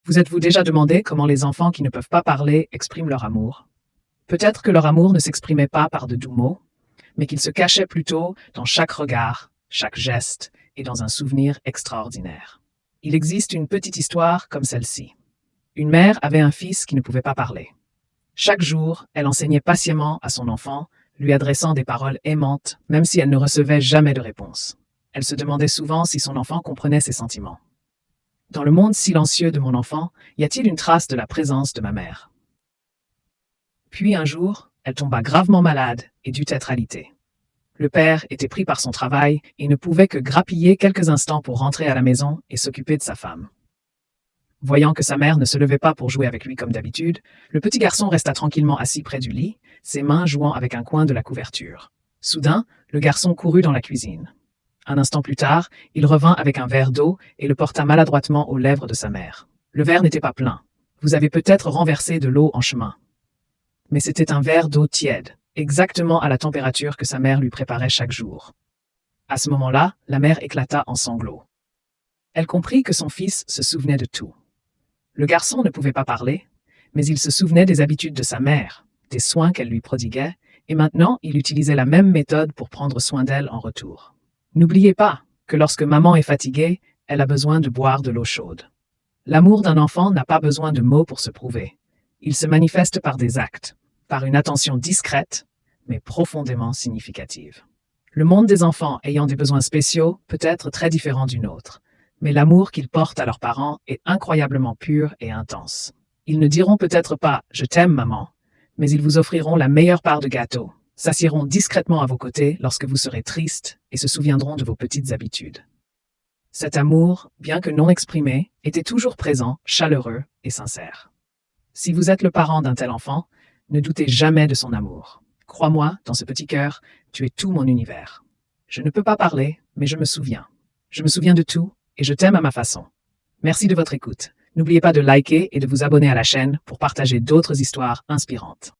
Vous êtes-vous déjà demandé comment les enfants qui ne peuvent pas parler expriment leur amour? Peut-être que leur amour ne s'exprimait pas par de doux mots, mais qu'il se cachait plutôt dans chaque regard, chaque geste et dans un souvenir extraordinaire. Il existe une petite histoire comme celle-ci. Une mère avait un fils qui ne pouvait pas parler. Chaque jour, elle enseignait patiemment à son enfant, lui adressant des paroles aimantes, même si elle ne recevait jamais de réponse. Elle se demandait souvent si son enfant comprenait ses sentiments. Dans le monde silencieux de mon enfant, y a-t-il une trace de la présence de ma mère? Puis un jour, elle tomba gravement malade et dut être alitée. Le père était pris par son travail et ne pouvait que grappiller quelques instants pour rentrer à la maison et s'occuper de sa femme. Voyant que sa mère ne se levait pas pour jouer avec lui comme d'habitude, le petit garçon resta tranquillement assis près du lit, ses mains jouant avec un coin de la couverture. Soudain, le garçon courut dans la cuisine. Un instant plus tard, il revint avec un verre d'eau et le porta maladroitement aux lèvres de sa mère. Le verre n'était pas plein. Vous avez peut-être renversé de l'eau en chemin. Mais c'était un verre d'eau tiède, exactement à la température que sa mère lui préparait chaque jour. À ce moment-là, la mère éclata en sanglots. Elle comprit que son fils se souvenait de tout. Le garçon ne pouvait pas parler, mais il se souvenait des habitudes de sa mère, des soins qu'elle lui prodiguait, et maintenant il utilisait la même méthode pour prendre soin d'elle en retour. N'oubliez pas que lorsque maman est fatiguée, elle a besoin de boire de l'eau chaude. L'amour d'un enfant n'a pas besoin de mots pour se prouver. Il se manifeste par des actes, par une attention discrète, mais profondément significative. Le monde des enfants ayant des besoins spéciaux peut être très différent du nôtre, mais l'amour qu'ils portent à leurs parents est incroyablement pur et intense. Ils ne diront peut-être pas « je t'aime maman », mais ils vous offriront la meilleure part de gâteau, s'assieront discrètement à vos côtés lorsque vous serez triste et se souviendront de vos petites habitudes. Cet amour, bien que non exprimé, était toujours présent, chaleureux et sincère. Si vous êtes le parent d'un tel enfant, ne doutez jamais de son amour. Crois-moi, dans ce petit cœur, tu es tout mon univers. Je ne peux pas parler, mais je me souviens. Je me souviens de tout et je t'aime à ma façon. Merci de votre écoute. N'oubliez pas de liker et de vous abonner à la chaîne pour partager d'autres histoires inspirantes.